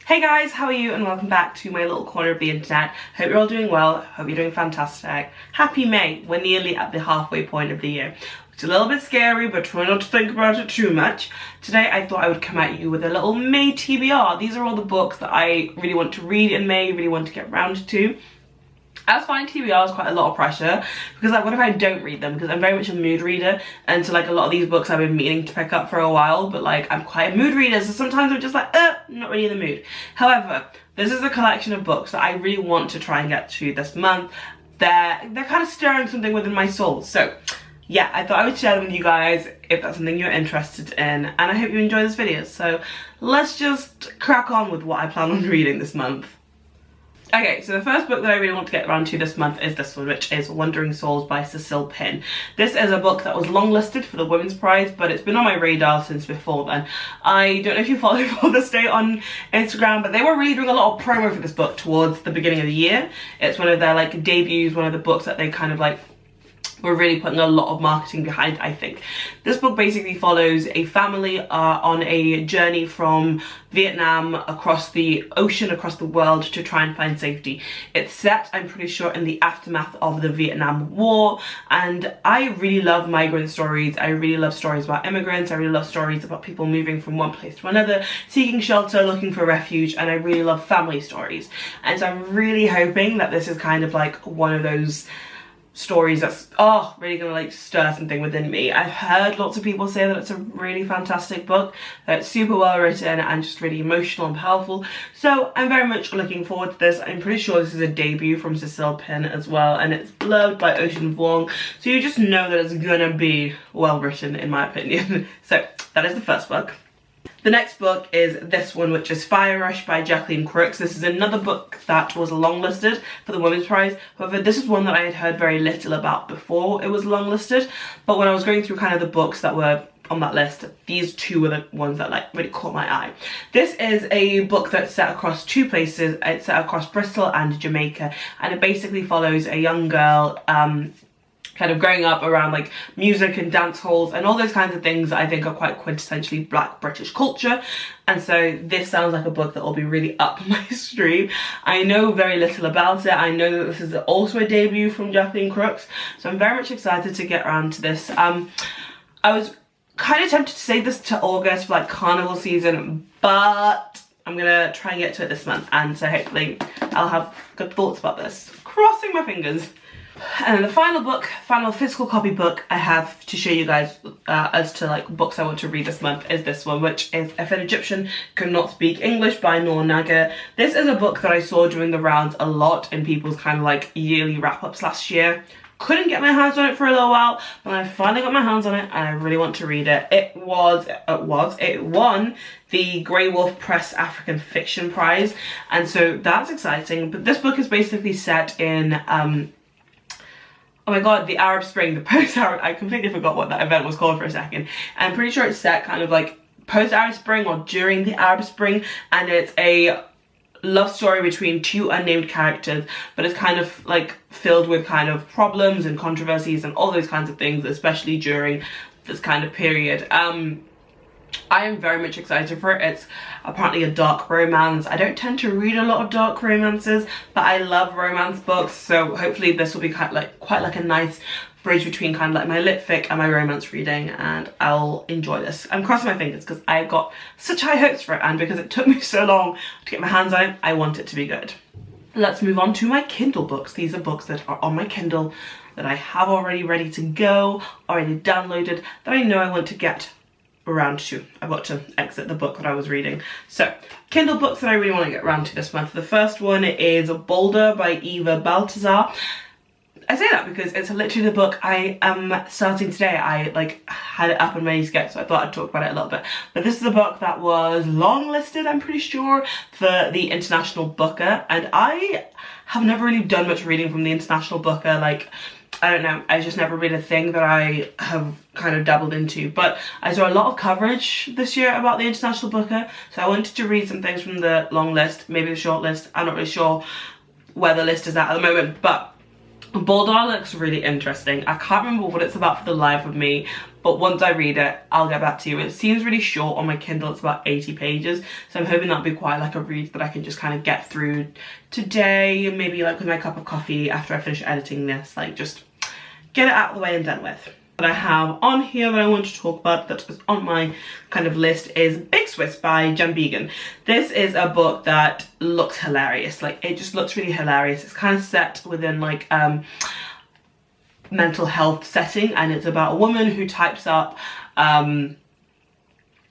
Hey guys, how are you? And welcome back to my little corner of the internet. Hope you're all doing well. Hope you're doing fantastic. Happy May. We're nearly at the halfway point of the year. It's a little bit scary, but try not to think about it too much. Today I thought I would come at you with a little May TBR. These are all the books that I really want to read in May, really want to get round to. I was finding TBR is quite a lot of pressure because like what if I don't read them, because I'm very much a mood reader, and so like a lot of these books I've been meaning to pick up for a while, but like I'm quite a mood reader, so sometimes I'm just like not really in the mood. However, this is a collection of books that I really want to try and get to this month. They're kind of stirring something within my soul, so yeah, I thought I would share them with you guys if that's something you're interested in, and I hope you enjoy this video. So let's just crack on with what I plan on reading this month. Okay, so the first book that I really want to get around to this month is this one, which is Wandering Souls by Cecile Pinn. This is a book that was longlisted for the Women's Prize, but it's been on my radar since before then. I don't know if you follow Father's Day on Instagram, but they were really doing a lot of promo for this book towards the beginning of the year. It's one of their like debuts, one of the books that they kind of like we're really putting a lot of marketing behind, I think. This book basically follows a family on a journey from Vietnam across the ocean, across the world, to try and find safety. It's set, I'm pretty sure, in the aftermath of the Vietnam War, and I really love migrant stories. I really love stories about immigrants. I really love stories about people moving from one place to another, seeking shelter, looking for refuge, and I really love family stories. And so I'm really hoping that this is kind of like one of those stories that's really gonna like stir something within me. I've heard lots of people say that it's a really fantastic book, that it's super well written and just really emotional and powerful, so I'm very much looking forward to this. I'm pretty sure this is a debut from Cecile Pinn as well, and it's blurred by Ocean Vuong, so you just know that it's gonna be well written in my opinion. So that is the first book. The next book is this one, which is Fire Rush by Jacqueline Crooks. This is another book that was longlisted for the Women's Prize. However, this is one that I had heard very little about before it was longlisted. But when I was going through kind of the books that were on that list, these two were the ones that like really caught my eye. This is a book that's set across two places. It's set across Bristol and Jamaica, and it basically follows a young girl kind of growing up around like music and dance halls and all those kinds of things that I think are quite quintessentially Black British culture. And so this sounds like a book that will be really up my stream. I know very little about it. I know that this is also a debut from Jacqueline Crooks, so I'm very much excited to get around to this. I was kind of tempted to save this to August for like carnival season, but I'm gonna try and get to it this month, and so hopefully I'll have good thoughts about this. Crossing my fingers. And then the final physical copy book I have to show you guys as to like books I want to read this month is this one, which is If an Egyptian Could Not Speak English by Noor Naga. This is a book that I saw during the rounds a lot in people's kind of like yearly wrap-ups last year. Couldn't get my hands on it for a little while, but I finally got my hands on it and I really want to read it. It won the Grey Wolf Press African Fiction Prize, and so that's exciting. But this book is basically set in oh my god, the Arab Spring, the post-Arab, I completely forgot what that event was called for a second. And I'm pretty sure it's set kind of like post-Arab Spring or during the Arab Spring, and it's a love story between two unnamed characters, but it's kind of like filled with kind of problems and controversies and all those kinds of things, especially during this kind of period. I am very much excited for it. It's apparently a dark romance. I don't tend to read a lot of dark romances, but I love romance books, so hopefully this will be kind of like quite like a nice bridge between kind of like my lit fic and my romance reading, and I'll enjoy this. I'm crossing my fingers because I've got such high hopes for it, and because it took me so long to get my hands on it, I want it to be good. Let's move on to my Kindle books. These are books that are on my Kindle that I have already ready to go, already downloaded, that I know I want to get around to. I've got to exit the book that I was reading. So, Kindle books that I really want to get around to this month. The first one is Boulder by Eva Baltazar. I say that because it's literally the book I am starting today. I like had it up and ready to go, so I thought I'd talk about it a little bit. But this is a book that was longlisted, I'm pretty sure, for the International Booker, and I have never really done much reading from the International Booker. Like, I don't know, I just never been a thing that I have kind of dabbled into, but I saw a lot of coverage this year about the International Booker, so I wanted to read some things from the long list, maybe the short list. I'm not really sure where the list is at the moment, but Boulder looks really interesting. I can't remember what it's about for the life of me, but once I read it, I'll get back to you. It seems really short on my Kindle, it's about 80 pages, so I'm hoping that'll be quite like a read that I can just kind of get through today, maybe like with my cup of coffee after I finish editing this, like just get it out of the way and done with. What I have on here that I want to talk about that is on my kind of list is Big Swiss by Jen Began. This is a book that looks hilarious, like it just looks really hilarious. It's kind of set within like mental health setting, and it's about a woman who types up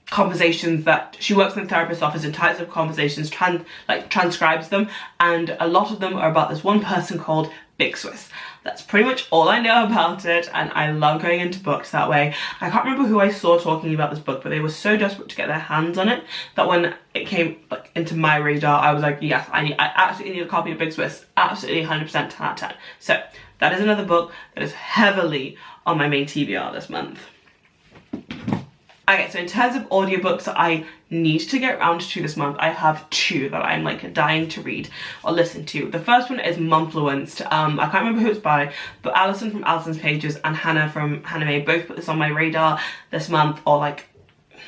conversations that she works in a therapist's office and types up conversations, transcribes them, and a lot of them are about this one person called Big Swiss. That's pretty much all I know about it, and I love going into books that way. I can't remember who I saw talking about this book, but they were so desperate to get their hands on it that when it came like into my radar, I was like, yes, I absolutely need a copy of Big Swiss. Absolutely 100% 10 out of 10. So that is another book that is heavily on my main TBR this month. Okay, so in terms of audiobooks that I need to get around to this month, I have two that I'm like dying to read or listen to. The first one is Momfluenced. I can't remember who it's by, but Alison from Alison's Pages and Hannah from Hannah May both put this on my radar this month, or like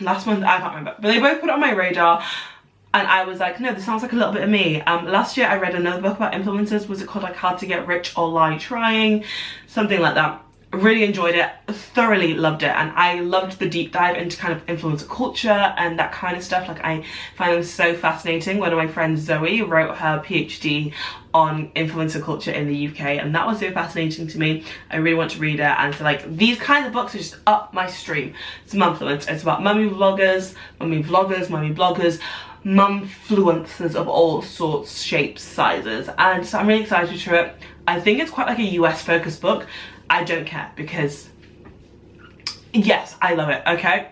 last month, I can't remember, but they both put it on my radar. And I was like, no, this sounds like a little bit of me. Last year I read another book about influencers. Was it called like How to Get Rich or Lie Trying? Something like that. Really enjoyed it, thoroughly loved it, and I loved the deep dive into kind of influencer culture and that kind of stuff. Like I find them so fascinating. One of my friends, Zoe, wrote her PhD on influencer culture in the UK, and that was so fascinating to me. I really want to read it, and so like these kinds of books are just up my stream. It's Momfluenced. It's about mummy vloggers, mummy bloggers, mumfluencers of all sorts, shapes, sizes, and so I'm really excited for it. I think it's quite like a US focused book. I don't care, because yes, I love it, okay?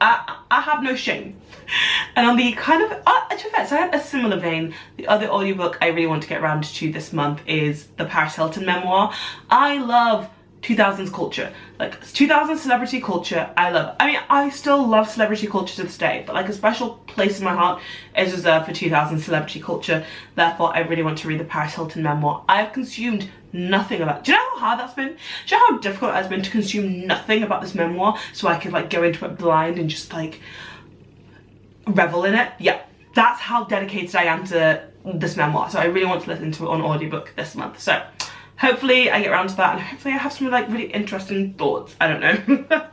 I have no shame. And on the kind of, so I had a similar vein. The other audiobook I really want to get around to this month is the Paris Hilton memoir. I love 2000s culture, like 2000s celebrity culture. I mean, I still love celebrity culture to this day, but like a special place in my heart is reserved for 2000s celebrity culture. Therefore, I really want to read the Paris Hilton memoir. I have consumed nothing about it. Do you know how hard that's been? Do you know how difficult it has been to consume nothing about this memoir so I could like go into it blind and just like revel in it? Yeah, that's how dedicated I am to this memoir. So I really want to listen to it on audiobook this month. So hopefully I get around to that, and hopefully I have some like really interesting thoughts. I don't know.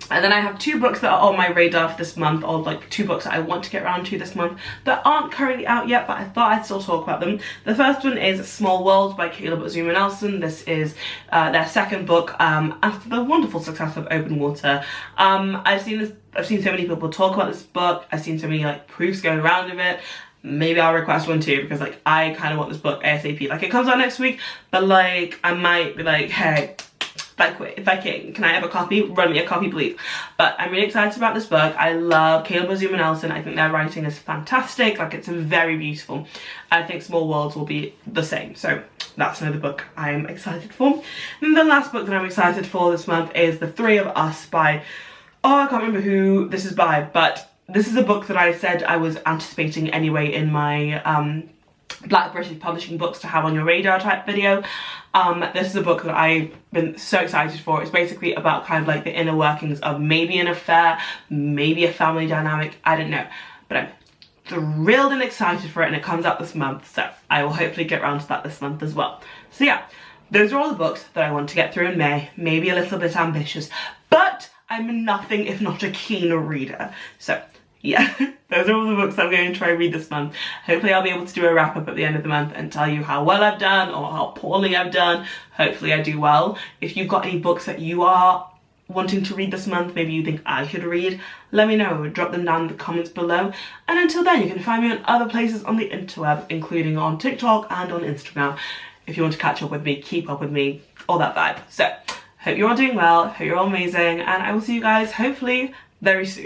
And then I have two books that are on my radar for this month, or like two books that I want to get around to this month that aren't currently out yet, but I thought I'd still talk about them. The first one is Small World by Caleb Zuma Nelson. This is their second book after the wonderful success of Open Water. I've seen so many people talk about this book. I've seen so many like proofs going around of it. Maybe I'll request one too, because like I kind of want this book ASAP. Like it comes out next week, but like I might be like, hey, if I can I have a copy? Run me a copy, please. But I'm really excited about this book. I love Caleb Zuma Nelson. I think their writing is fantastic. Like it's very beautiful. I think Small Worlds will be the same. So that's another book I'm excited for. And the last book that I'm excited for this month is The Three of Us by, I can't remember who this is by, but this is a book that I said I was anticipating anyway in my Black British Publishing Books to have on your radar type video. This is a book that I've been so excited for. It's basically about kind of like the inner workings of maybe an affair, maybe a family dynamic, I don't know. But I'm thrilled and excited for it, and it comes out this month, so I will hopefully get around to that this month as well. So yeah, those are all the books that I want to get through in May. Maybe a little bit ambitious, but I'm nothing if not a keen reader. So yeah, those are all the books I'm going to try and read this month. Hopefully I'll be able to do a wrap up at the end of the month and tell you how well I've done or how poorly I've done. Hopefully I do well. If you've got any books that you are wanting to read this month, maybe you think I should read, let me know. Drop them down in the comments below. And until then, you can find me on other places on the interweb, including on TikTok and on Instagram. If you want to catch up with me, keep up with me, all that vibe. So, hope you're all doing well, hope you're all amazing, and I will see you guys hopefully very soon.